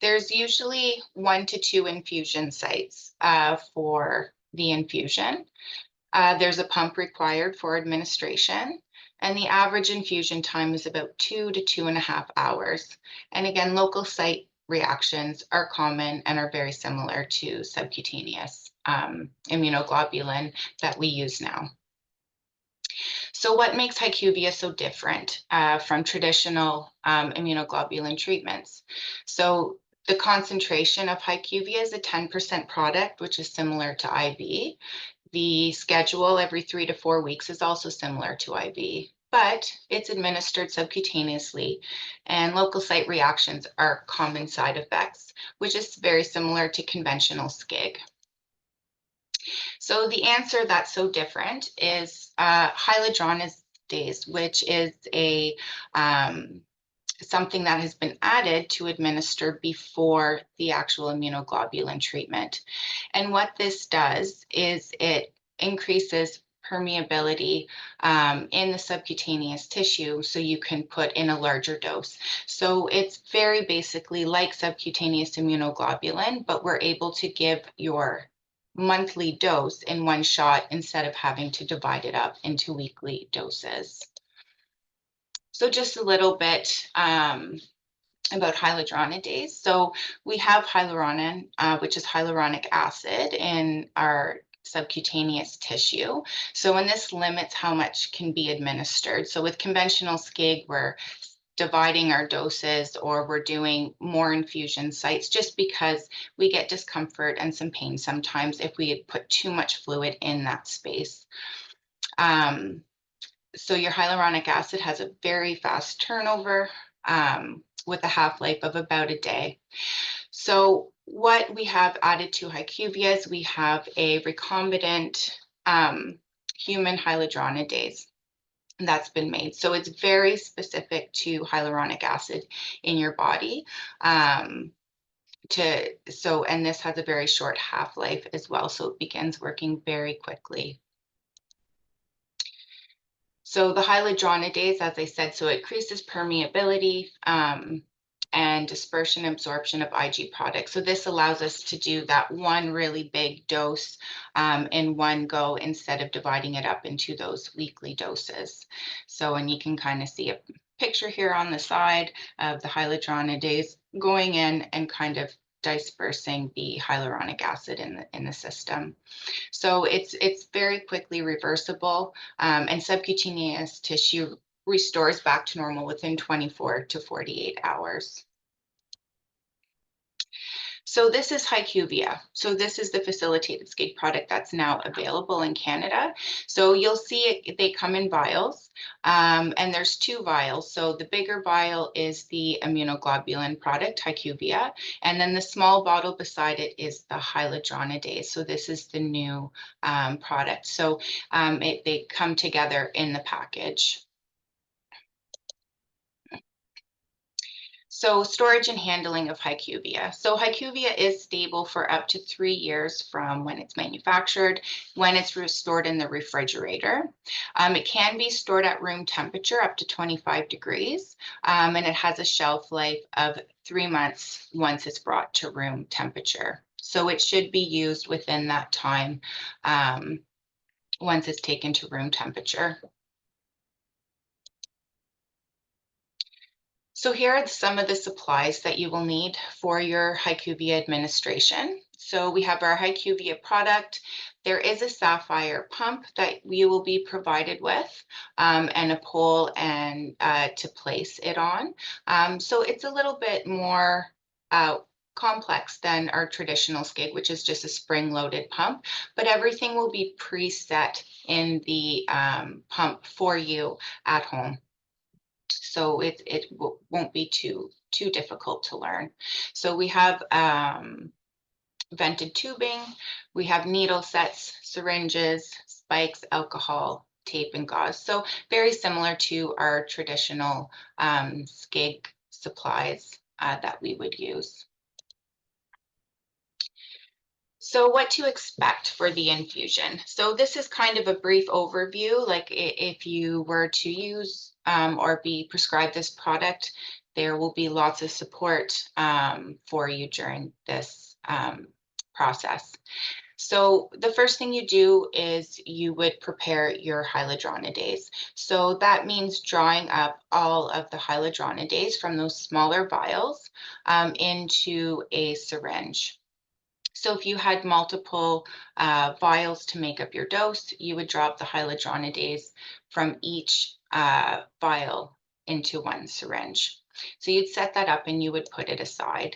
There's usually 1 to 2 infusion sites for the infusion. There's a pump required for administration, and the average infusion time is about 2 to 2.5 hours. And again, local site reactions are common and are very similar to subcutaneous immunoglobulin that we use now. So what makes HyQvia so different from traditional immunoglobulin treatments? So the concentration of HyQvia is a 10% product, which is similar to IV. The schedule every 3 to 4 weeks is also similar to IV, but it's administered subcutaneously, and local site reactions are common side effects, which is very similar to conventional SCIG. So the answer that's so different is hyaluronidase, which is a something that has been added to administer before the actual immunoglobulin treatment. And what this does is it increases permeability in the subcutaneous tissue, so you can put in a larger dose. So it's very basically like subcutaneous immunoglobulin, but we're able to give your monthly dose in one shot instead of having to divide it up into weekly doses. So just a little bit about hyaluronidase. So we have hyaluronan, which is hyaluronic acid, in our subcutaneous tissue. So, and this limits how much can be administered. So with conventional SCIG, we're dividing our doses, or we're doing more infusion sites just because we get discomfort and some pain sometimes if we put too much fluid in that space. So your hyaluronic acid has a very fast turnover with a half-life of about a day. So what we have added to HyQvia is we have a recombinant human hyaluronidase that's been made. So it's very specific to hyaluronic acid in your body. And this has a very short half-life as well, so it begins working very quickly. So the hyaluronidase, as I said, so it increases permeability and dispersion absorption of IG products. So this allows us to do that one really big dose in one go instead of dividing it up into those weekly doses. So, and you can kind of see a picture here on the side of the hyaluronidase going in and kind of dispersing the hyaluronic acid in the system. So it's very quickly reversible, and subcutaneous tissue restores back to normal within 24 to 48 hours. So this is HyQvia. So this is the facilitated SCIG product that's now available in Canada. So you'll see they come in vials, and there's 2 vials. So the bigger vial is the immunoglobulin product, HyQvia, and then the small bottle beside it is the hyaluronidase. So this is the new product. So they come together in the package. So storage and handling of HyQvia. So HyQvia is stable for up to 3 years from when it's manufactured, when it's stored in the refrigerator. It can be stored at room temperature up to 25 degrees, and it has a shelf life of 3 months once it's brought to room temperature. So it should be used within that time once it's taken to room temperature. So here are some of the supplies that you will need for your HyQvia administration. So we have our HyQvia product. There is a sapphire pump that you will be provided with, and a pole and to place it on. So it's a little bit more complex than our traditional SCIG, which is just a spring-loaded pump, but everything will be preset in the pump for you at home. So it won't be too difficult to learn. So we have vented tubing, we have needle sets, syringes, spikes, alcohol, tape, and gauze. So very similar to our traditional SCIG supplies that we would use. So what to expect for the infusion. So this is kind of a brief overview, like if you were to use or be prescribed this product, there will be lots of support for you during this process. So the first thing you do is you would prepare your hyaluronidase. So that means drawing up all of the hyaluronidase from those smaller vials into a syringe. So if you had multiple vials to make up your dose, you would drop the hyaluronidase from each vial into one syringe. So you'd set that up and you would put it aside.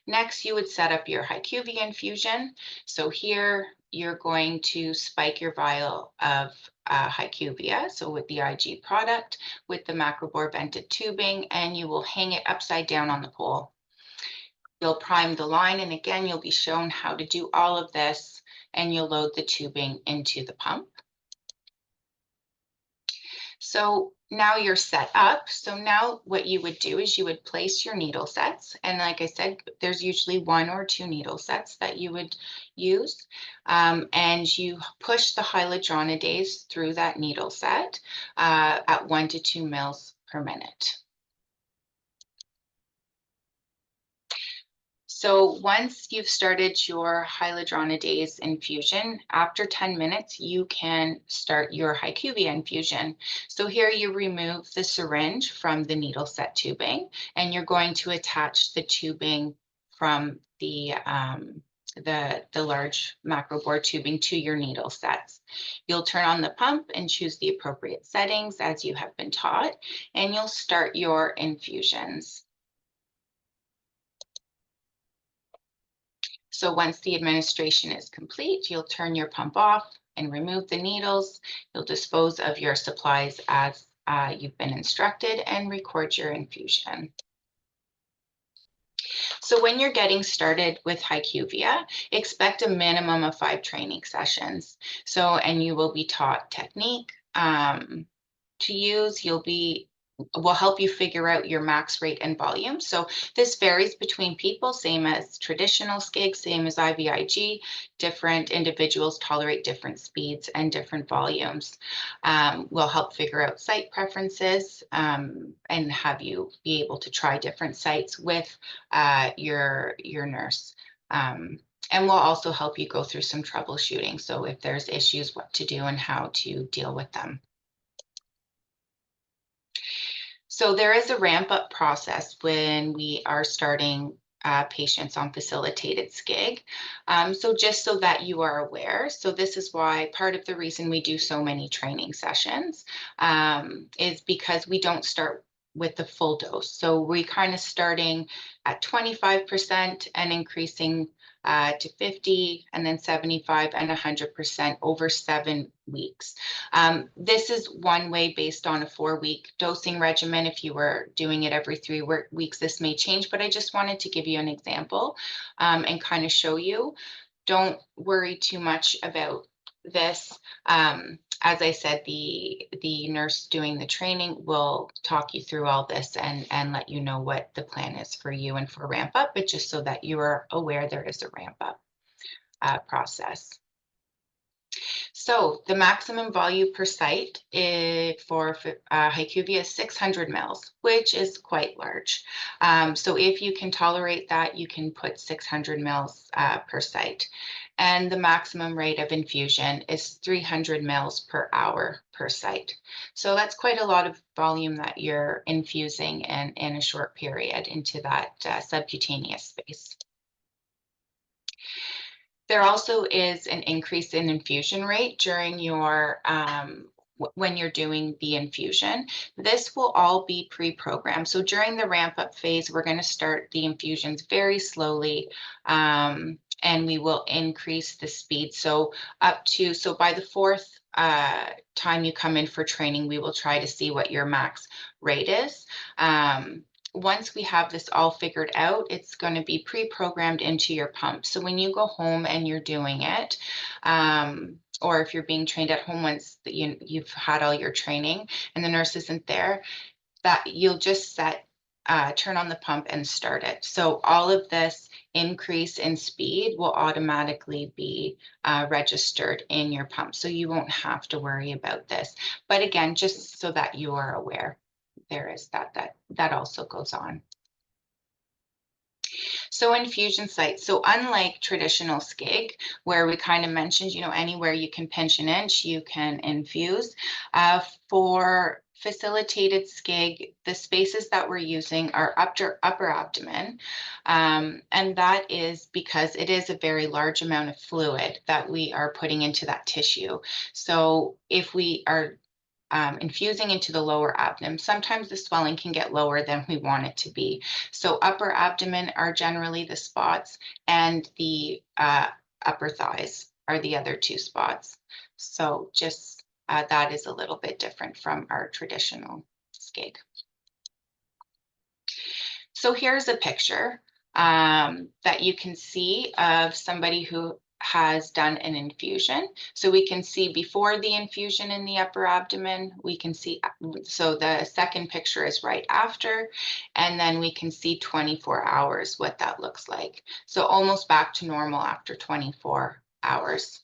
Next, you would set up your HyQvia infusion. So here you're going to spike your vial of HyQvia, so with the IG product, with the macrobore vented tubing, and you will hang it upside down on the pole. You'll prime the line, and again, you'll be shown how to do all of this, and you'll load the tubing into the pump. So now you're set up. So now what you would do is you would place your needle sets. And like I said, there's usually 1 or 2 needle sets that you would use. And you push the hyaluronidase through that needle set at 1 to 2 mils per minute. So once you've started your hyaluronidase infusion, after 10 minutes, you can start your HyQvia infusion. So here you remove the syringe from the needle set tubing, and you're going to attach the tubing from the large macrobore tubing to your needle sets. You'll turn on the pump and choose the appropriate settings as you have been taught, and you'll start your infusions. So once the administration is complete, you'll turn your pump off and remove the needles. You'll dispose of your supplies as you've been instructed and record your infusion. So when you're getting started with HyQvia, expect a minimum of 5 training sessions. And you will be taught technique to use. Will help you figure out your max rate and volume. So this varies between people, same as traditional SCIG, same as IVIG. Different individuals tolerate different speeds and different volumes. We'll help figure out site preferences and have you be able to try different sites with your nurse. And we'll also help you go through some troubleshooting. So if there's issues, what to do and how to deal with them. So there is a ramp-up process when we are starting patients on facilitated SCIG. So just so that you are aware, so this is why part of the reason we do so many training sessions is because we don't start with the full dose. So we kind of starting at 25% and increasing to 50 and then 75 and 100% over 7 weeks. This is one way based on a 4-week dosing regimen. If you were doing it every 3 weeks, this may change, but I just wanted to give you an example and kind of show you. Don't worry too much about this. As I said, the nurse doing the training will talk you through all this and let you know what the plan is for you and for ramp up, but just so that you are aware there is a ramp up process. So the maximum volume per site for HyQvia is 600 mils, which is quite large. So if you can tolerate that, you can put 600 mils per site. And the maximum rate of infusion is 300 mils per hour per site. So that's quite a lot of volume that you're infusing in a short period into that subcutaneous space. There also is an increase in infusion rate during your when you're doing the infusion. This will all be pre-programmed. So during the ramp-up phase, we're going to start the infusions very slowly, and we will increase the speed. So by the 4th time you come in for training, we will try to see what your max rate is. Once we have this all figured out, it's going to be pre-programmed into your pump. So when you go home and you're doing it, or if you're being trained at home once you've had all your training and the nurse isn't there, that you'll just turn on the pump and start it. So all of this increase in speed will automatically be registered in your pump. So you won't have to worry about this. But again, just so that you are aware. there is that also goes on. So infusion sites. So unlike traditional SCIG, where we kind of mentioned, anywhere you can pinch an inch, you can infuse. For facilitated SCIG, the spaces that we're using are upper abdomen. And that is because it is a very large amount of fluid that we are putting into that tissue. So if we are infusing into the lower abdomen, sometimes the swelling can get lower than we want it to be. So upper abdomen are generally the spots, and the upper thighs are the other two spots. So just that is a little bit different from our traditional SCIG. So here's a picture that you can see of somebody who has done an infusion. So we can see before the infusion in the upper abdomen, we can see, so the second picture is right after, and then we can see 24 hours, what that looks like. So almost back to normal after 24 hours.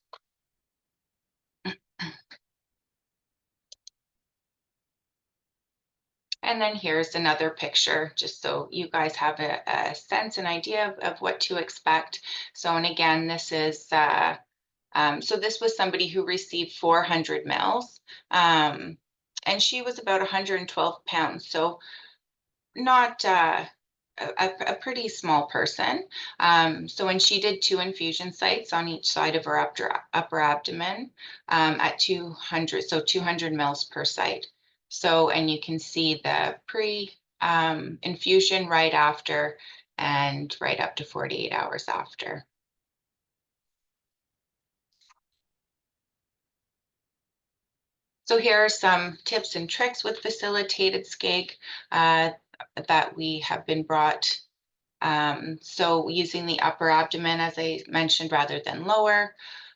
And then here's another picture, just so you guys have a sense and idea of what to expect. So, and again, this is, so this was somebody who received 400 mils, and she was about 112 pounds. So not a pretty small person. So when she did 2 infusion sites on each side of her upper abdomen at 200, so 200 mils per site. So, and you can see the infusion right after and right up to 48 hours after. So here are some tips and tricks with facilitated SCIG that we have been brought. So using the upper abdomen, as I mentioned, rather than lower.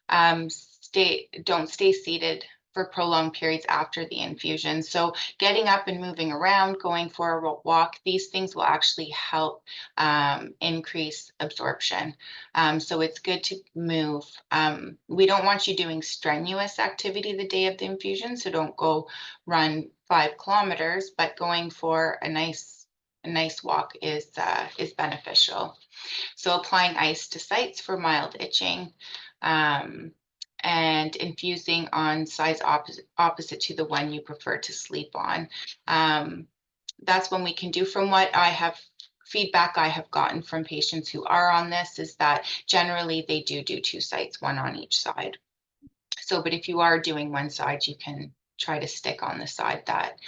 Don't stay seated for prolonged periods after the infusion. So getting up and moving around, going for a walk, these things will actually help increase absorption. So it's good to move. We don't want you doing strenuous activity the day of the infusion, so don't go run 5 kilometers, but going for a nice walk is beneficial. So applying ice to sites for mild itching, and infusing on sides opposite to the one you prefer to sleep on. That's when we can do, from what feedback I have gotten from patients who are on this, is that generally they do 2 sites, 1 on each side. So, but if you are doing 1 side, you can try to stick on the side that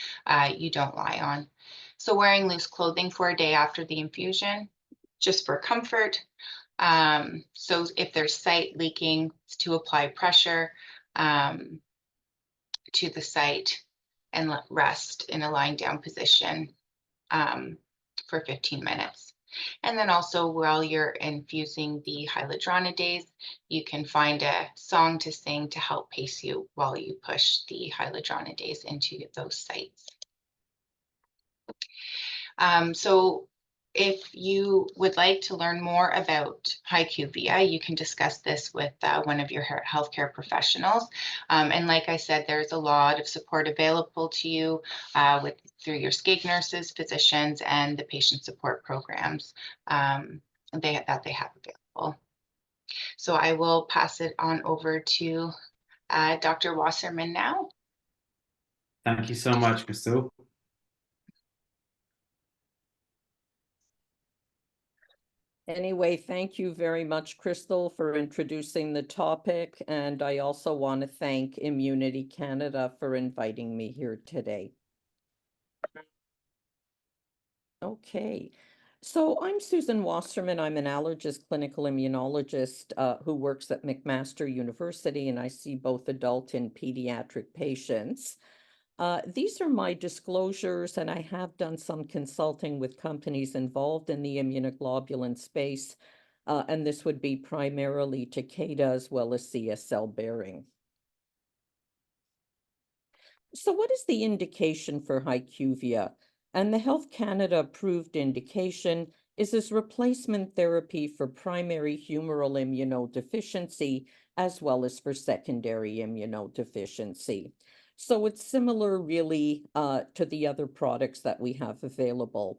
you don't lie on. So wearing loose clothing for a day after the infusion, just for comfort. So if there's site leaking, to apply pressure to the site and let rest in a lying down position for 15 minutes. And then also, while you're infusing the hyaluronidase, you can find a song to sing to help pace you while you push the hyaluronidase into those sites. So if you would like to learn more about HyQvia, you can discuss this with one of your healthcare professionals. And like I said, there's a lot of support available to you through your SCIG nurses, physicians, and the patient support programs that they have available. So I will pass it on over to Dr. Waserman now. Thank you so much, Crystal. Anyway, thank you very much, Crystal, for introducing the topic. And I also want to thank Immunity Canada for inviting me here today. Okay, so I'm Susan Waserman. I'm an allergist, clinical immunologist who works at McMaster University, and I see both adult and pediatric patients. These are my disclosures, and I have done some consulting with companies involved in the immunoglobulin space, and this would be primarily Takeda as well as CSL Behring. So what is the indication for HyQvia? And the Health Canada approved indication is as replacement therapy for primary humoral immunodeficiency as well as for secondary immunodeficiency. So it's similar really to the other products that we have available.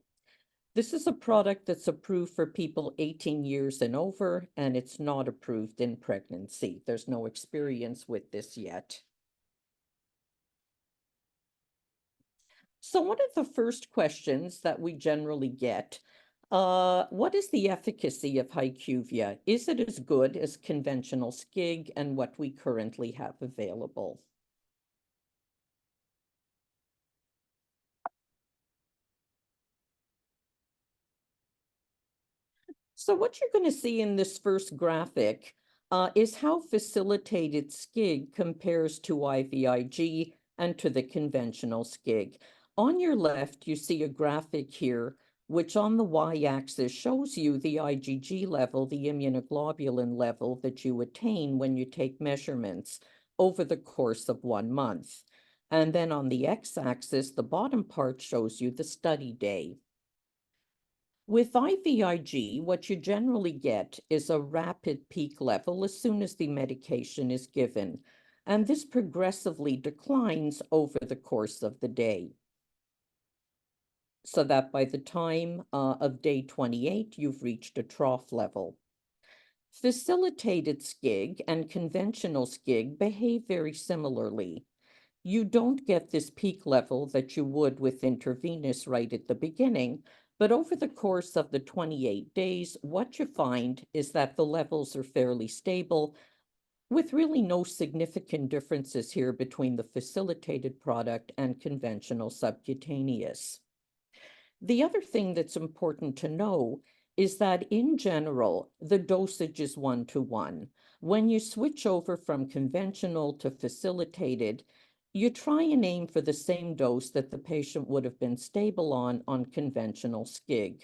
This is a product that's approved for people 18 years and over, and it's not approved in pregnancy. There's no experience with this yet. So one of the first questions that we generally get, what is the efficacy of HyQvia? Is it as good as conventional SCIG and what we currently have available? So what you're going to see in this first graphic is how facilitated SCIG compares to IVIG and to the conventional SCIG. On your left, you see a graphic here, which on the y-axis shows you the IgG level, the immunoglobulin level that you attain when you take measurements over the course of 1 month. And then on the x-axis, the bottom part shows you the study day. With IVIG, what you generally get is a rapid peak level as soon as the medication is given, and this progressively declines over the course of the day. So that by the time of day 28, you've reached a trough level. Facilitated SCIG and conventional SCIG behave very similarly. You don't get this peak level that you would with intravenous right at the beginning, but over the course of the 28 days, what you find is that the levels are fairly stable, with really no significant differences here between the facilitated product and conventional subcutaneous. The other thing that's important to know is that in general, the dosage is 1-to-1. When you switch over from conventional to facilitated, you try and aim for the same dose that the patient would have been stable on conventional SCIG.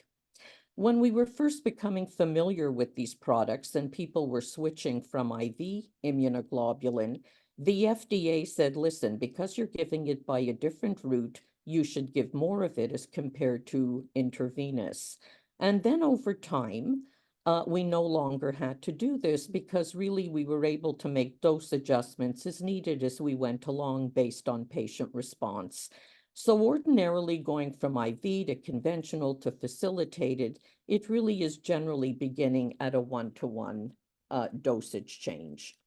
When we were first becoming familiar with these products and people were switching from IV immunoglobulin, the FDA said, listen, because you're giving it by a different route, you should give more of it as compared to intravenous. And then over time, we no longer had to do this because really we were able to make dose adjustments as needed as we went along based on patient response. So ordinarily going from IV to conventional to facilitated, it really is generally beginning at a 1-to-1 dosage change.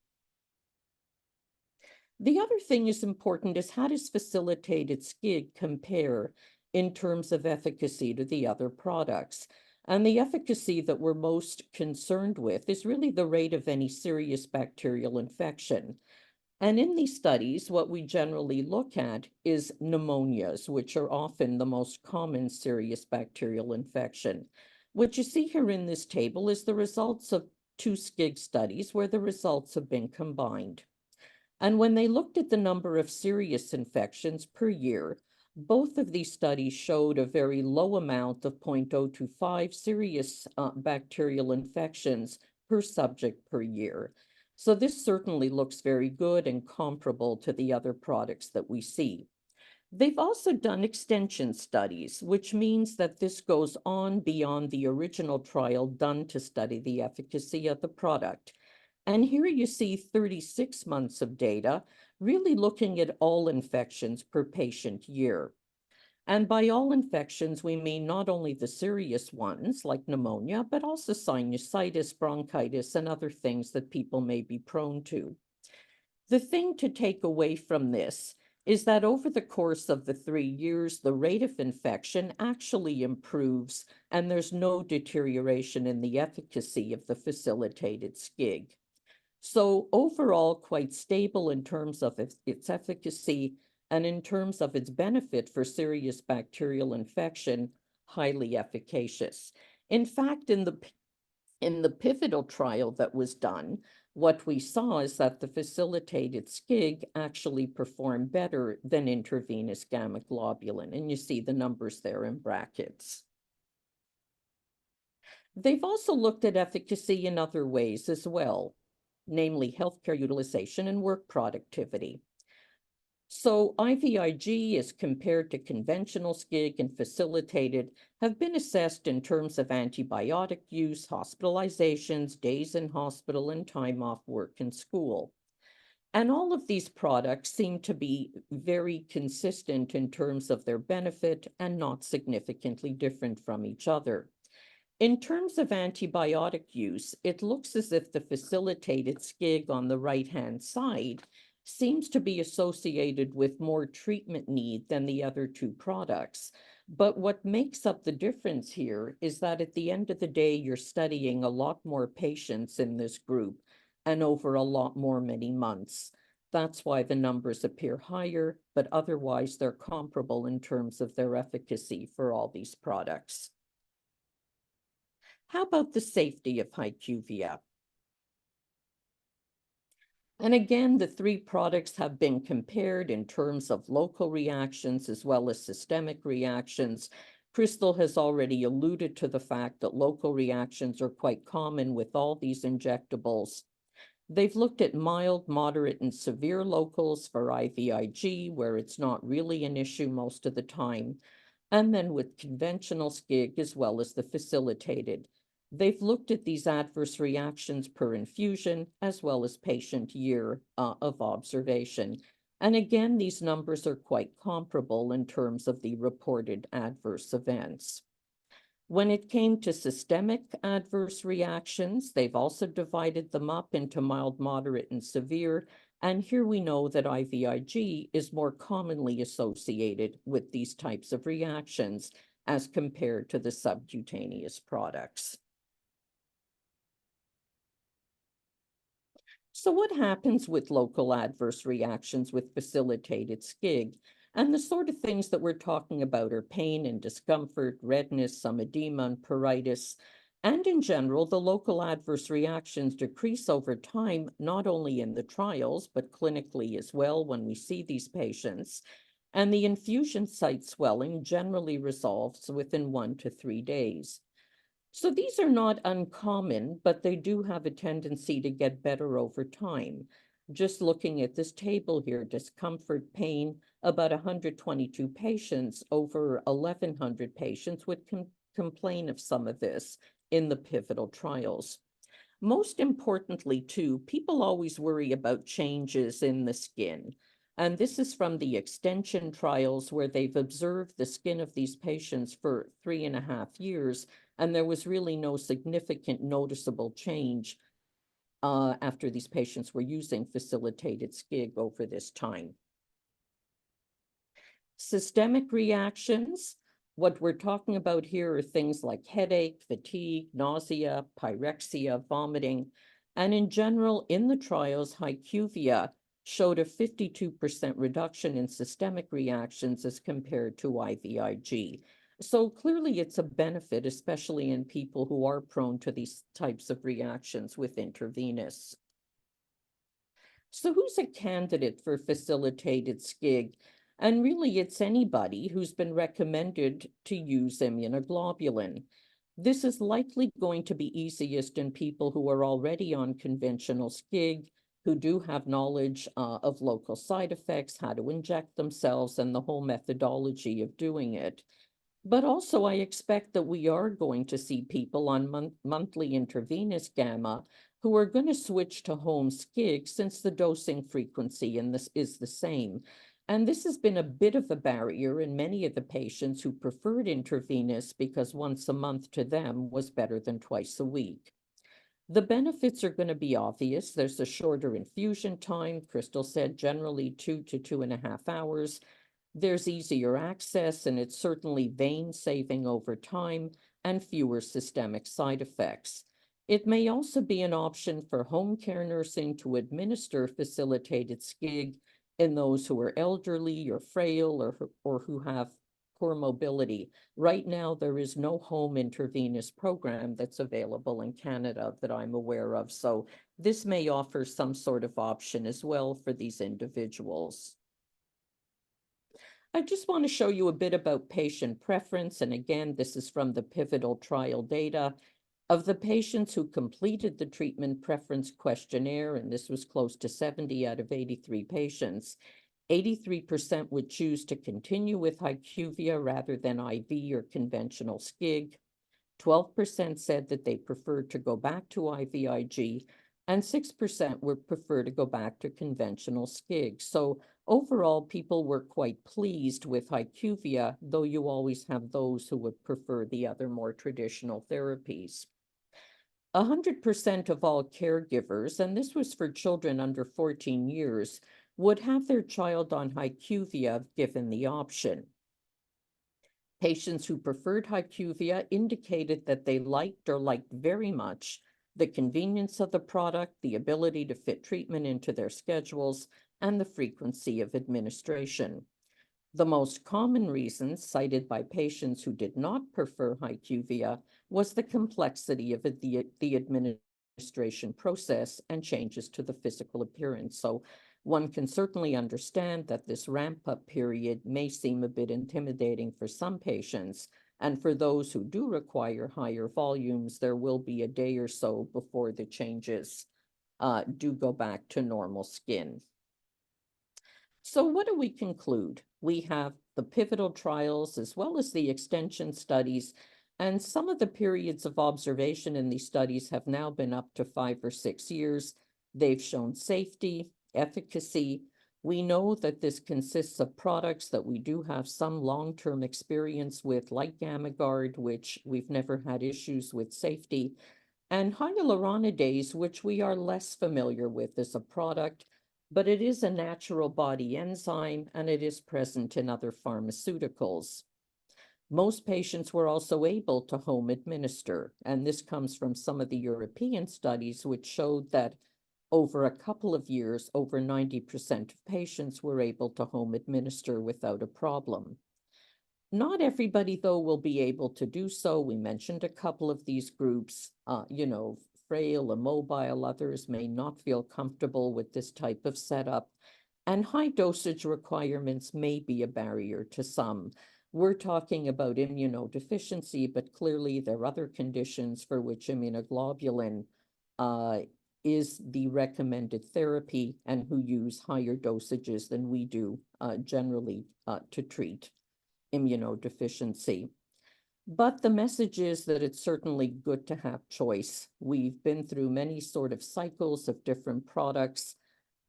The other thing is important is how does facilitated SCIG compare in terms of efficacy to the other products? And the efficacy that we're most concerned with is really the rate of any serious bacterial infection. And in these studies, what we generally look at is pneumonias, which are often the most common serious bacterial infection. What you see here in this table is the results of 2 SCIG studies where the results have been combined. And when they looked at the number of serious infections per year, both of these studies showed a very low amount of 0.025 serious bacterial infections per subject per year. So this certainly looks very good and comparable to the other products that we see. They've also done extension studies, which means that this goes on beyond the original trial done to study the efficacy of the product. And here you see 36 months of data, really looking at all infections per patient year. And by all infections, we mean not only the serious ones like pneumonia, but also sinusitis, bronchitis, and other things that people may be prone to. The thing to take away from this is that over the course of the 3 years, the rate of infection actually improves, and there's no deterioration in the efficacy of the facilitated SCIG. So overall, quite stable in terms of its efficacy and in terms of its benefit for serious bacterial infection, highly efficacious. In fact, in the pivotal trial that was done, what we saw is that the facilitated SCIG actually performed better than intravenous gamma globulin, and you see the numbers there in brackets. They've also looked at efficacy in other ways as well, namely healthcare utilization and work productivity. So IVIG as compared to conventional SCIG and facilitated have been assessed in terms of antibiotic use, hospitalizations, days in hospital, and time off work and school. And all of these products seem to be very consistent in terms of their benefit and not significantly different from each other. In terms of antibiotic use, it looks as if the facilitated SCIG on the right-hand side seems to be associated with more treatment need than the other two products. But what makes up the difference here is that at the end of the day, you're studying a lot more patients in this group and over a lot more many months. That's why the numbers appear higher, but otherwise they're comparable in terms of their efficacy for all these products. How about the safety of HyQvia? And again, the three products have been compared in terms of local reactions as well as systemic reactions. Crystal has already alluded to the fact that local reactions are quite common with all these injectables. They've looked at mild, moderate, and severe locals for IVIG, where it's not really an issue most of the time, and then with conventional SCIG as well as the facilitated. They've looked at these adverse reactions per infusion as well as patient year of observation. And again, these numbers are quite comparable in terms of the reported adverse events. When it came to systemic adverse reactions, they've also divided them up into mild, moderate, and severe. And here we know that IVIG is more commonly associated with these types of reactions as compared to the subcutaneous products. So what happens with local adverse reactions with facilitated SCIG? And the sort of things that we're talking about are pain and discomfort, redness, some edema, and pruritus. And in general, the local adverse reactions decrease over time, not only in the trials, but clinically as well when we see these patients. And the infusion site swelling generally resolves within 1 to 3 days. So these are not uncommon, but they do have a tendency to get better over time. Just looking at this table here, discomfort, pain, about 122 patients, over 1,100 patients would complain of some of this in the pivotal trials. Most importantly, too, people always worry about changes in the skin. And this is from the extension trials where they've observed the skin of these patients for 3.5 years, and there was really no significant noticeable change after these patients were using facilitated SCIG over this time. Systemic reactions, what we're talking about here are things like headache, fatigue, nausea, pyrexia, vomiting, and in general, in the trials, HyQvia showed a 52% reduction in systemic reactions as compared to IVIG. So clearly it's a benefit, especially in people who are prone to these types of reactions with intravenous. So who's a candidate for facilitated SCIG? And really it's anybody who's been recommended to use immunoglobulin. This is likely going to be easiest in people who are already on conventional SCIG, who do have knowledge of local side effects, how to inject themselves, and the whole methodology of doing it. But also, I expect that we are going to see people on monthly intravenous gamma who are going to switch to home SCIG since the dosing frequency in this is the same. And this has been a bit of a barrier in many of the patients who preferred intravenous because once a month to them was better than twice a week. The benefits are going to be obvious. There's a shorter infusion time. Crystal said generally 2 to 2.5 hours. There's easier access, and it's certainly vein saving over time and fewer systemic side effects. It may also be an option for home care nursing to administer facilitated SCIG in those who are elderly or frail or who have poor mobility. Right now, there is no home intravenous program that's available in Canada that I'm aware of. So this may offer some sort of option as well for these individuals. I just want to show you a bit about patient preference. And again, this is from the pivotal trial data. Of the patients who completed the treatment preference questionnaire, and this was close to 70 out of 83 patients, 83% would choose to continue with HyQvia rather than IV or conventional SCIG. 12% said that they preferred to go back to IVIG, and 6% would prefer to go back to conventional SCIG. So overall, people were quite pleased with HyQvia, though you always have those who would prefer the other more traditional therapies. 100% of all caregivers, and this was for children under 14 years, would have their child on HyQvia given the option. Patients who preferred HyQvia indicated that they liked very much the convenience of the product, the ability to fit treatment into their schedules, and the frequency of administration. The most common reasons cited by patients who did not prefer HyQvia was the complexity of the administration process and changes to the physical appearance. So one can certainly understand that this ramp-up period may seem a bit intimidating for some patients, and for those who do require higher volumes, there will be a day or so before the changes do go back to normal skin. So what do we conclude? We have the pivotal trials as well as the extension studies, and some of the periods of observation in these studies have now been up to 5 or 6 years. They've shown safety, efficacy. We know that this consists of products that we do have some long-term experience with, like GammaGuard, which we've never had issues with safety, and hyaluronidase, which we are less familiar with as a product, but it is a natural body enzyme and it is present in other pharmaceuticals. Most patients were also able to home administer, and this comes from some of the European studies which showed that over a couple of years, over 90% of patients were able to home administer without a problem. Not everybody, though, will be able to do so. We mentioned a couple of these groups, frail, immobile, others may not feel comfortable with this type of setup, and high dosage requirements may be a barrier to some. We're talking about immunodeficiency, but clearly there are other conditions for which immunoglobulin is the recommended therapy and who use higher dosages than we do generally to treat immunodeficiency. But the message is that it's certainly good to have choice. We've been through many sort of cycles of different products.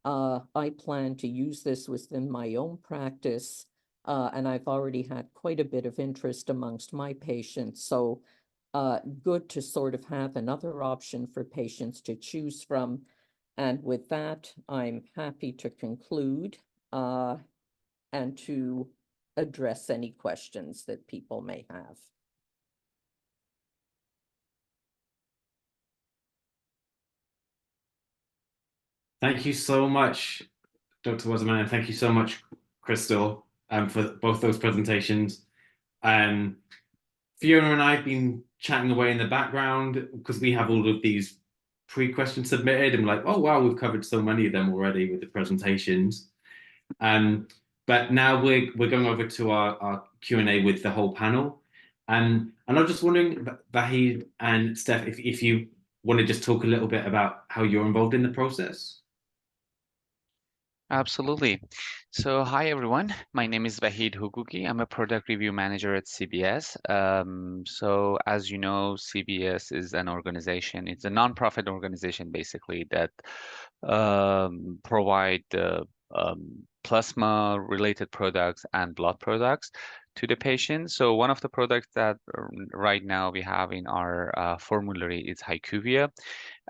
I plan to use this within my own practice, and I've already had quite a bit of interest amongst my patients. So good to sort of have another option for patients to choose from. And with that, I'm happy to conclude and to address any questions that people may have. Thank you so much, Dr. Waserman, and thank you so much, Crystal, for both those presentations. Fiona and I have been chatting away in the background because we have all of these pre-questions submitted, and we're like, oh wow, we've covered so many of them already with the presentations. But now we're going over to our Q&A with the whole panel. And I was just wondering, Vahid and Steph, if you want to just talk a little bit about how you're involved in the process. Absolutely. So hi, everyone. My name is Vahid Huquqi. I'm a product review manager at CBS. So as you know, CBS is an organization. It's a nonprofit organization, basically, that provide plasma-related products and blood products to the patient. So one of the products that right now we have in our formulary is HyQvia.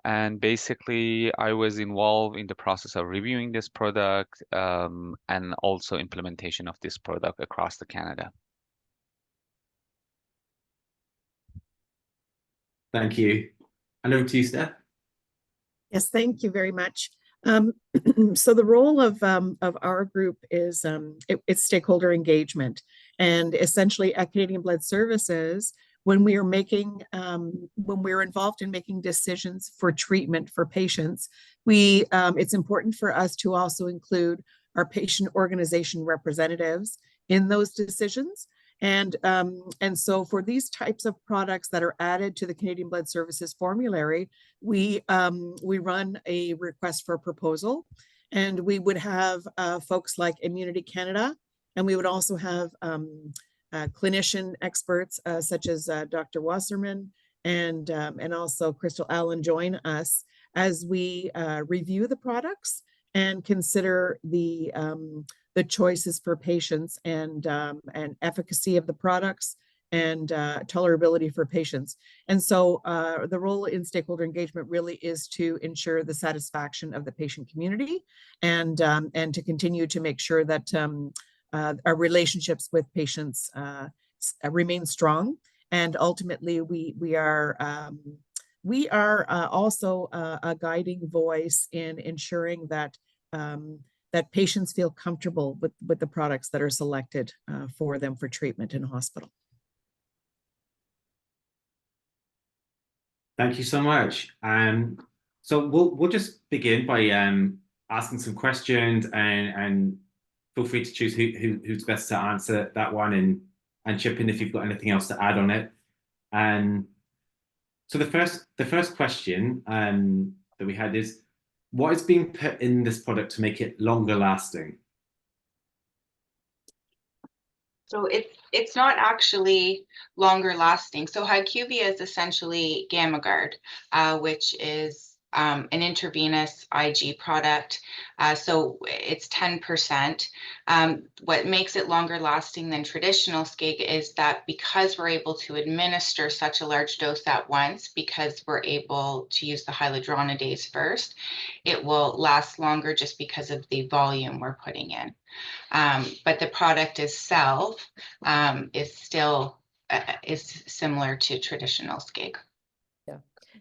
And basically, I was involved in the process of reviewing this product and also implementation of this product across Canada. Thank you. And over to you, Steph. Yes, thank you very much. So the role of our group is it's stakeholder engagement, and essentially at Canadian Blood Services, when we are involved in making decisions for treatment for patients, it's important for us to also include our patient organization representatives in those decisions. And so for these types of products that are added to the Canadian Blood Services formulary, we run a request for proposal, and we would have folks like Immunity Canada, and we would also have clinician experts such as Dr. Waserman and also Crystal Allen join us as we review the products and consider the choices for patients and efficacy of the products and tolerability for patients. And so the role in stakeholder engagement really is to ensure the satisfaction of the patient community and to continue to make sure that our relationships with patients remain strong. And ultimately, we are also a guiding voice in ensuring that that patients feel comfortable with the products that are selected for them for treatment in hospital. Thank you so much. So we'll just begin by asking some questions, and feel free to choose who's best to answer that one, and chip in if you've got anything else to add on it. And so the first question that we had is, what is being put in this product to make it longer lasting? So it's not actually longer lasting. So HyQvia is essentially GammaGuard, which is an intravenous IG product. So it's 10%. What makes it longer lasting than traditional SCIG is that because we're able to administer such a large dose at once, because we're able to use the hyaluronidase first, it will last longer just because of the volume we're putting in. But the product itself is still is similar to traditional SCIG.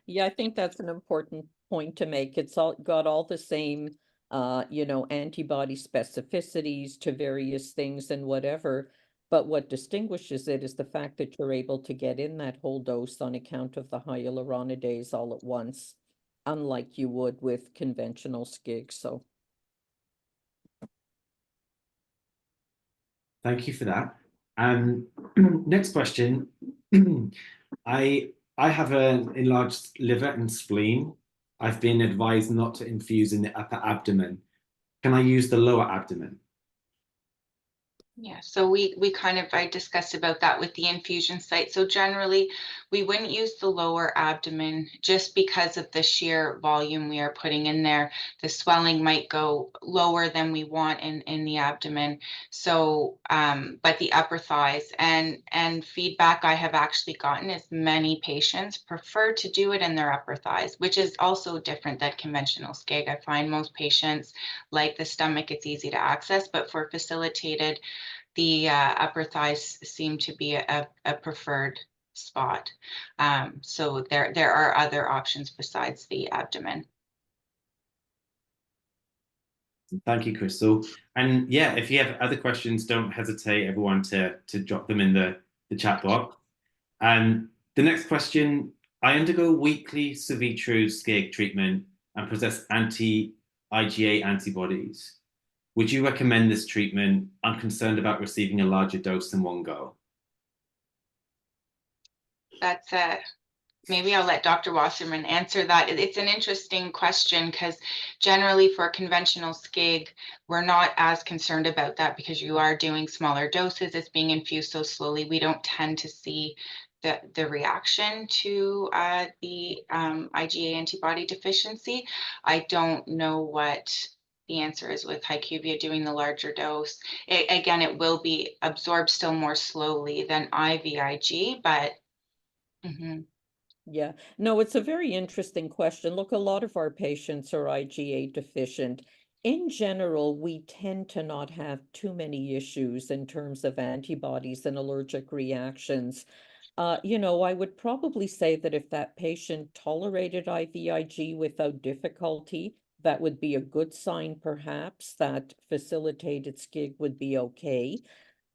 Yeah, I think that's an important point to make. It's all got all the same, antibody specificities to various things and whatever. But what distinguishes it is the fact that you're able to get in that whole dose on account of the hyaluronidase all at once, unlike you would with conventional SCIG. So. Thank you for that. Next question. I have an enlarged liver and spleen. I've been advised not to infuse in the upper abdomen. Can I use the lower abdomen? Yeah, so I discussed about that with the infusion site. So generally, we wouldn't use the lower abdomen just because of the sheer volume we are putting in there. The swelling might go lower than we want in the abdomen. So, but the upper thighs and feedback I have actually gotten is many patients prefer to do it in their upper thighs, which is also different than conventional SCIG. I find most patients like the stomach, it's easy to access, but for facilitated, the upper thighs seem to be a preferred spot. So there are other options besides the abdomen. Thank you, Crystal. And yeah, if you have other questions, don't hesitate, everyone, to drop them in the chat box. And the next question, I undergo weekly Savitro SCIG treatment and possess anti-IgA antibodies. Would you recommend this treatment? I'm concerned about receiving a larger dose in one go. That's maybe I'll let Dr. Waserman answer that. It's an interesting question because generally for conventional SCIG, we're not as concerned about that because you are doing smaller doses. It's being infused so slowly. We don't tend to see the reaction to the IgA antibody deficiency. I don't know what the answer is with HyQvia doing the larger dose. Again, it will be absorbed still more slowly than IVIG, but Yeah, no, it's a very interesting question. Look, a lot of our patients are IgA deficient. In general, we tend to not have too many issues in terms of antibodies and allergic reactions. I would probably say that if that patient tolerated IVIG without difficulty, that would be a good sign, perhaps, that facilitated SCIG would be okay.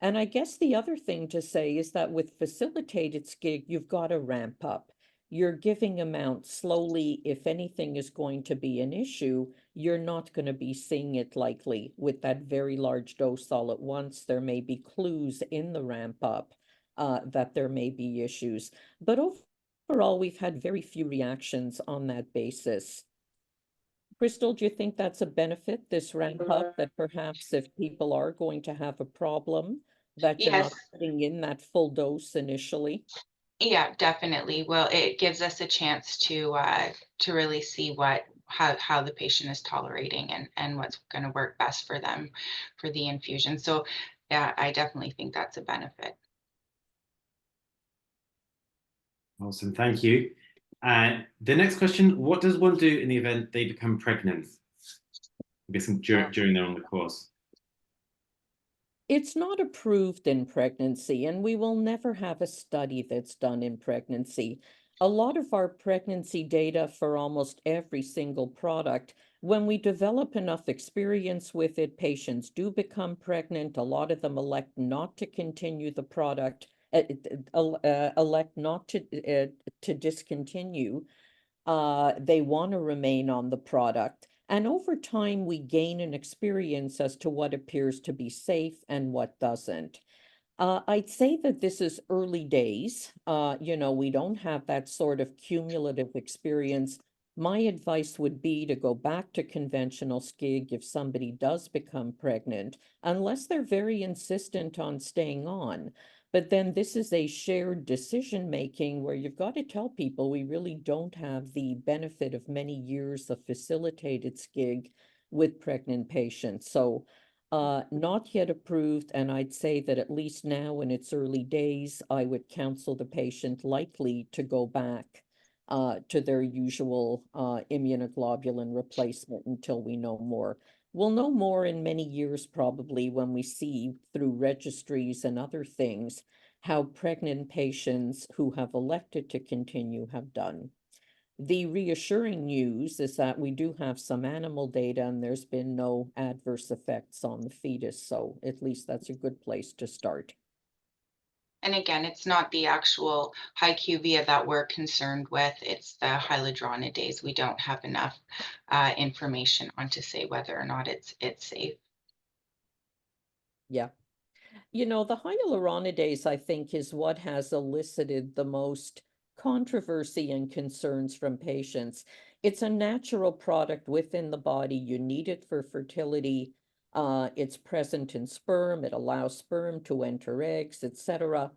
And I guess the other thing to say is that with facilitated SCIG, you've got to ramp up. You're giving amounts slowly. If anything is going to be an issue, you're not going to be seeing it likely with that very large dose all at once. There may be clues in the ramp up that there may be issues. But overall, we've had very few reactions on that basis. Crystal, do you think that's a benefit, this ramp up, that perhaps if people are going to have a problem, that you're not putting in that full dose initially? Yeah, definitely. Well, it gives us a chance to really see how the patient is tolerating and what's going to work best for them for the infusion. So yeah, I definitely think that's a benefit. Awesome, thank you. The next question, what does one do in the event they become pregnant? I'm guessing during their on the course. It's not approved in pregnancy, and we will never have a study that's done in pregnancy. A lot of our pregnancy data for almost every single product, when we develop enough experience with it, patients do become pregnant. A lot of them elect not to continue the product, elect not to discontinue. They want to remain on the product. And over time, we gain an experience as to what appears to be safe and what doesn't. I'd say that this is early days. We don't have that sort of cumulative experience. My advice would be to go back to conventional SCIG if somebody does become pregnant, unless they're very insistent on staying on. But then this is a shared decision making where you've got to tell people we really don't have the benefit of many years of facilitated SCIG with pregnant patients. So not yet approved, and I'd say that at least now in its early days, I would counsel the patient likely to go back to their usual immunoglobulin replacement until we know more. We'll know more in many years probably when we see through registries and other things how pregnant patients who have elected to continue have done. The reassuring news is that we do have some animal data and there's been no adverse effects on the fetus. So at least that's a good place to start. And again, it's not the actual HyQvia that we're concerned with. It's the hyaluronidase. We don't have enough information on to say whether or not it's safe. Yeah. The hyaluronidase, I think, is what has elicited the most controversy and concerns from patients. It's a natural product within the body. You need it for fertility. It's present in sperm. It allows sperm to enter eggs, etc.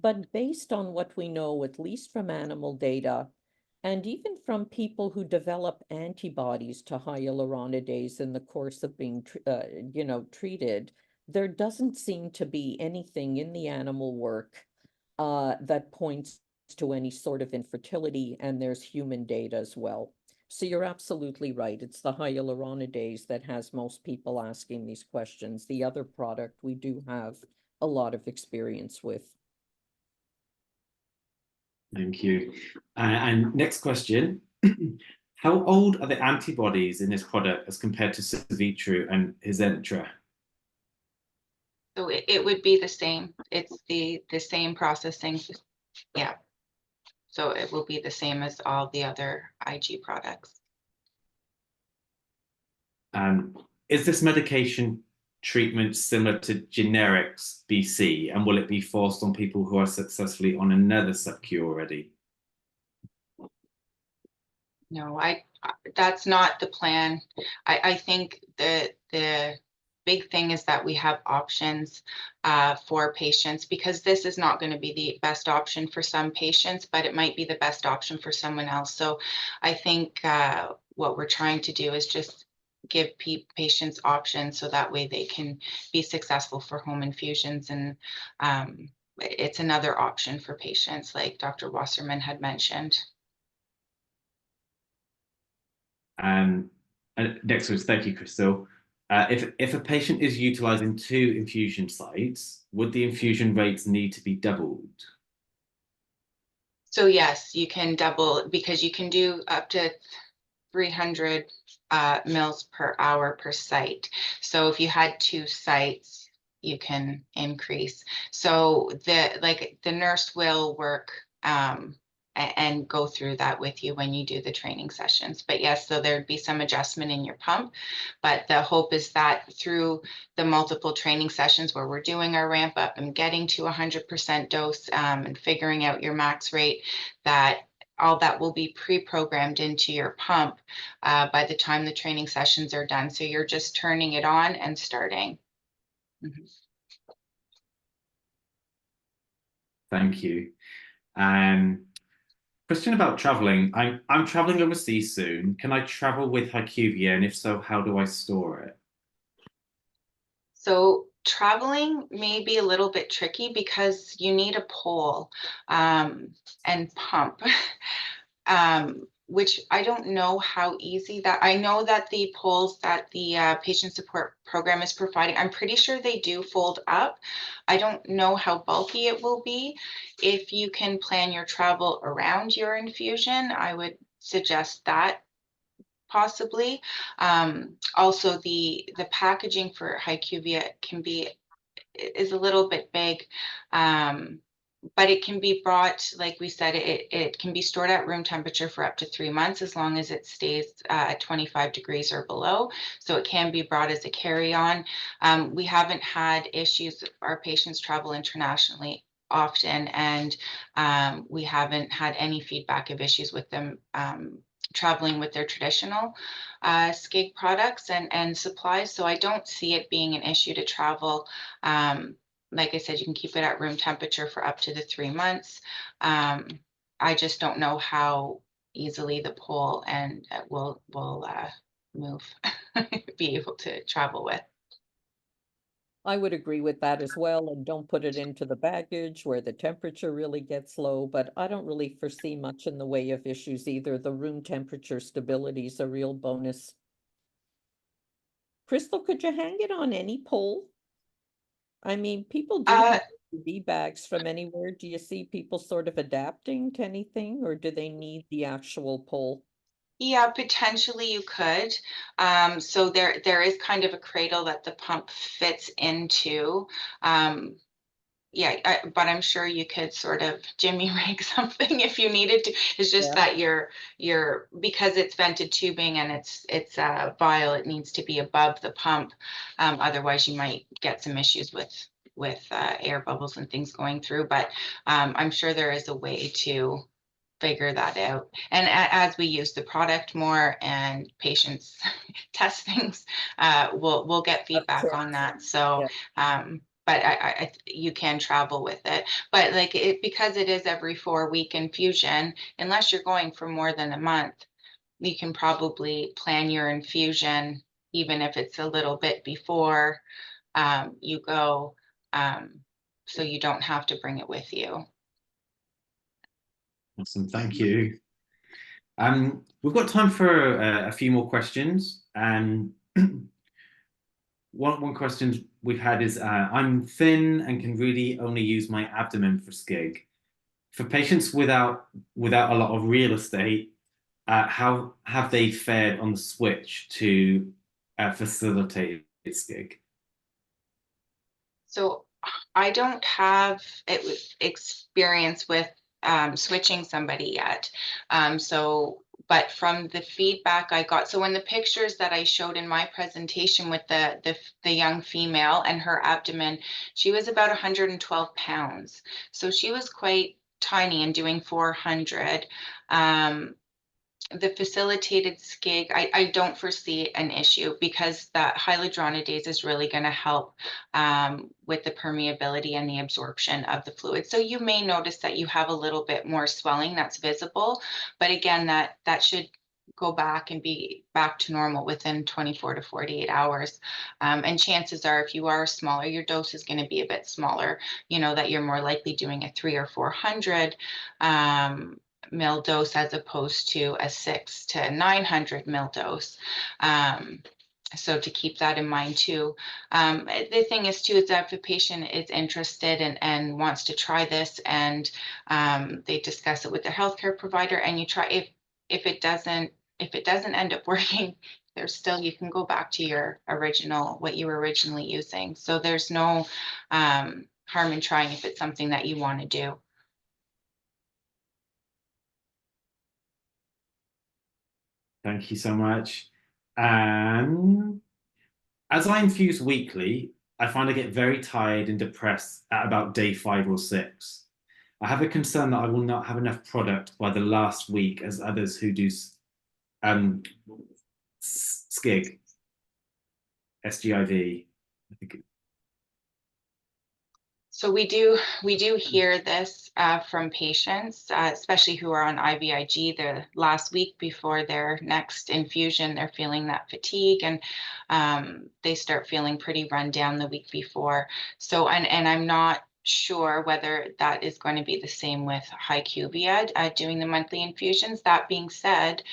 But based on what we know, at least from animal data, and even from people who develop antibodies to hyaluronidase in the course of being, treated, there doesn't seem to be anything in the animal work that points to any sort of infertility, and there's human data as well. So you're absolutely right. It's the hyaluronidase that has most people asking these questions. The other product we do have a lot of experience with. Thank you. And next question. How old are the antibodies in this product as compared to Savitru and Hizentra? So it would be the same. It's the same processing. Yeah. So it will be the same as all the other IG products. Is this medication treatment similar to generics BC, and will it be forced on people who are successfully on another sub-Q already? No, that's not the plan. I think the big thing is that we have options for patients, because this is not going to be the best option for some patients, but it might be the best option for someone else. So I think what we're trying to do is just give patients options so that way they can be successful for home infusions. And it's another option for patients, like Dr. Waserman had mentioned. Next was, thank you, Crystal. If a patient is utilizing 2 infusion sites, would the infusion rates need to be doubled? So yes, you can double, because you can do up to 300 mils per hour per site. So if you had 2 sites, you can increase. So the nurse will work and go through that with you when you do the training sessions. But yes, so there'd be some adjustment in your pump, but the hope is that through the multiple training sessions where we're doing our ramp up and getting to 100% dose and figuring out your max rate, that all that will be pre-programmed into your pump by the time the training sessions are done. So you're just turning it on and starting. Mm-hmm. Thank you. Question about traveling. I'm traveling overseas soon. Can I travel with HyQvia? And if so, how do I store it? So traveling may be a little bit tricky because you need a pole and pump, which I don't know how easy that. I know that the poles that the patient support program is providing, I'm pretty sure they do fold up. I don't know how bulky it will be. If you can plan your travel around your infusion, I would suggest that possibly. Also, the packaging for HyQvia is a little bit big, but it can be brought, like we said, it can be stored at room temperature for up to 3 months as long as it stays at 25 degrees or below. So it can be brought as a carry-on. We haven't had issues. Our patients travel internationally often, and we haven't had any feedback of issues with them traveling with their traditional SCIG products and supplies. So I don't see it being an issue to travel. Like I said, you can keep it at room temperature for up to the 3 months. I just don't know how easily the pole and will move, be able to travel with. I would agree with that as well, and don't put it into the baggage where the temperature really gets low, but I don't really foresee much in the way of issues either. The room temperature stability is a real bonus. Crystal, could you hang it on any pole? I mean, people do have IV bags from anywhere. Do you see people sort of adapting to anything, or do they need the actual pole? Yeah, potentially you could. So there is kind of a cradle that the pump fits into. Yeah, but I'm sure you could sort of jimmy rig something if you needed to. It's just Yeah. that you're because it's vented tubing and it's a vial, it needs to be above the pump. Otherwise, you might get some issues with air bubbles and things going through. But I'm sure there is a way to figure that out. And as we use the product more and patients test things, we'll get feedback on that. So, Yeah. but you can travel with it. But like because it is every 4-week infusion, unless you're going for more than a month, you can probably plan your infusion, even if it's a little bit before you go, so you don't have to bring it with you. Awesome, thank you. We've got time for a few more questions. And one question we've had is, I'm thin and can really only use my abdomen for SCIG. For patients without a lot of real estate, how have they fared on the switch to facilitate SCIG? So I don't have experience with switching somebody yet. But from the feedback I got, so in the pictures that I showed in my presentation with the young female and her abdomen, she was about 112 pounds. So she was quite tiny and doing 400. The facilitated SCIG, I don't foresee an issue because that hyaluronidase is really going to help with the permeability and the absorption of the fluid. So you may notice that you have a little bit more swelling that's visible, but again, that should go back and be back to normal within 24 to 48 hours. And chances are, if you are smaller, your dose is going to be a bit smaller, that you're more likely doing a 300 or 400 ml dose as opposed to a 600 to 900 ml dose. So to keep that in mind too. The thing is too, is that if a patient is interested and wants to try this and they discuss it with their healthcare provider and you try, if it doesn't end up working, you can go back to your original, what you were originally using. So there's no harm in trying if it's something that you want to do. Thank you so much. And as I infuse weekly, I find I get very tired and depressed at about day 5 or 6. I have a concern that I will not have enough product by the last week as others who do SCIG, SGIV. I think So we do hear this from patients, especially who are on IVIG the last week before their next infusion. They're feeling that fatigue, and they start feeling pretty run down the week before. So, and I'm not sure whether that is going to be the same with HyQvia doing the monthly infusions. That being said,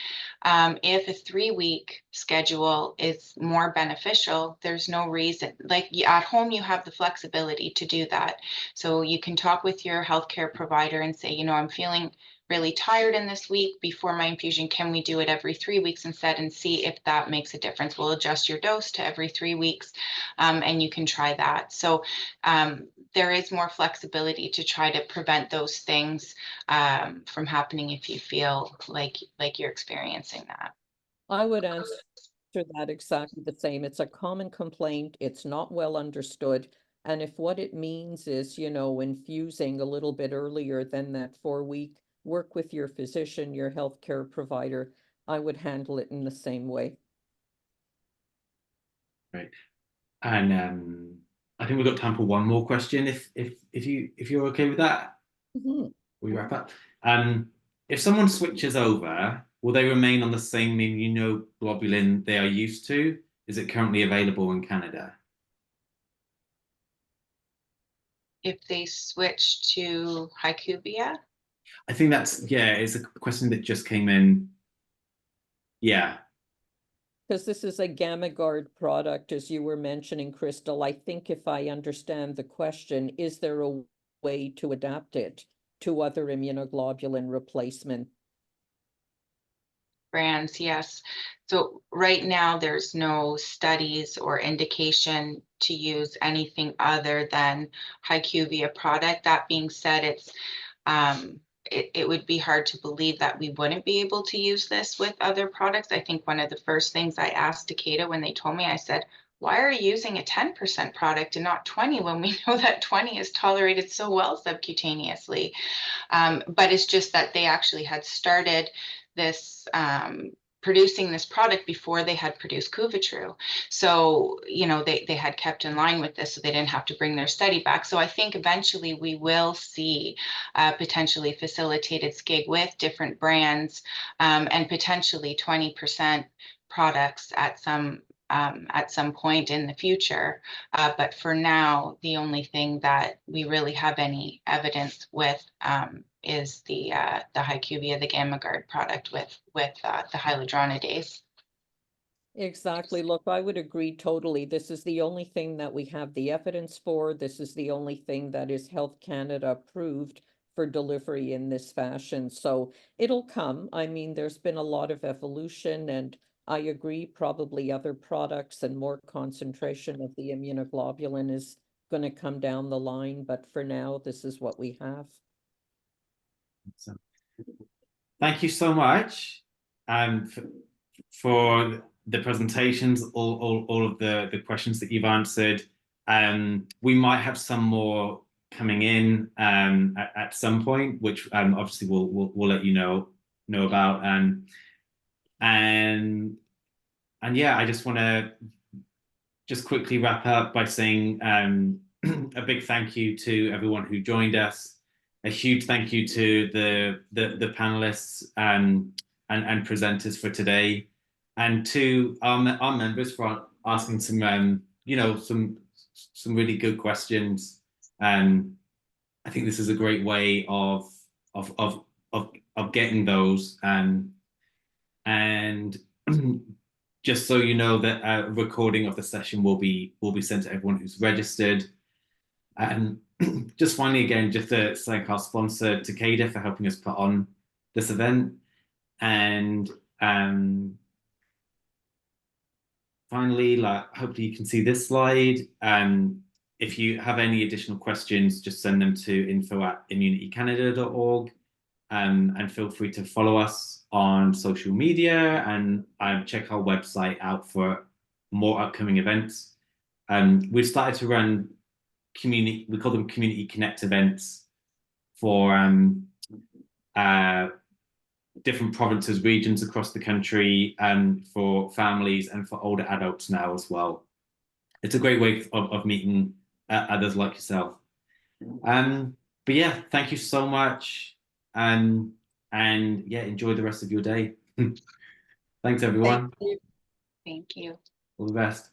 if a 3-week schedule is more beneficial, there's no reason. Like at home, you have the flexibility to do that. So you can talk with your healthcare provider and say, you know, I'm feeling really tired in this week before my infusion. Can we do it every 3 weeks instead, and see if that makes a difference? We'll adjust your dose to every 3 weeks, and you can try that. So there is more flexibility to try to prevent those things from happening if you feel like you're experiencing that. I would answer that exactly the same. It's a common complaint. It's not well understood. And if what it means is, you know, infusing a little bit earlier than that 4-week, work with your physician, your healthcare provider. I would handle it in the same way. Right. And I think we've got time for one more question, if you're okay with that. Mhm. We wrap up. If someone switches over, will they remain on the same immunoglobulin they are used to? Is it currently available in Canada? If they switch to HyQvia, I think that's, yeah, it's a question that just came in. Yeah. Because this is a GammaGuard product, as you were mentioning, Crystal. I think if I understand the question, is there a way to adapt it to other immunoglobulin replacement? brands, yes. So right now, there's no studies or indication to use anything other than HyQvia product. That being said, it would be hard to believe that we wouldn't be able to use this with other products. I think one of the first things I asked Takeda when they told me, I said, why are you using a 10% product and not 20 when we know that 20 is tolerated so well subcutaneously? But it's just that they actually had started this producing this product before they had produced Cuvitru. So, you know, they had kept in line with this, so they didn't have to bring their study back. So I think eventually we will see potentially facilitated SCIG with different brands, and potentially 20% products at some point in the future. But for now, the only thing that we really have any evidence with is the HyQvia, the GammaGuard product with the hyaluronidase. Exactly. Look, I would agree totally. This is the only thing that we have the evidence for. This is the only thing that is Health Canada approved for delivery in this fashion. So it'll come. I mean, there's been a lot of evolution, and I agree, probably other products and more concentration of the immunoglobulin is going to come down the line. But for now, this is what we have. So, thank you so much for the presentations, all of the questions that you've answered. We might have some more coming in at some point, which obviously we'll let you know about. And yeah, I just want to just quickly wrap up by saying a big thank you to everyone who joined us. A huge thank you to the panelists and presenters for today, and to our members for asking some some really good questions. I think this is a great way of getting those, and just so you know, that a recording of the session will be sent to everyone who's registered. And just finally, again, just to thank our sponsor Takeda for helping us put on this event. And finally, hopefully you can see this slide. If you have any additional questions, just send them to info@immunitycanada.org, and feel free to follow us on social media and check our website out for more upcoming events. We've started to run we call them community connect events for different provinces, regions across the country, and for families and for older adults now as well. It's a great way of meeting others like yourself. But yeah, thank you so much. And yeah, enjoy the rest of your day. Thanks, everyone. Thank you. Thank you. All the best.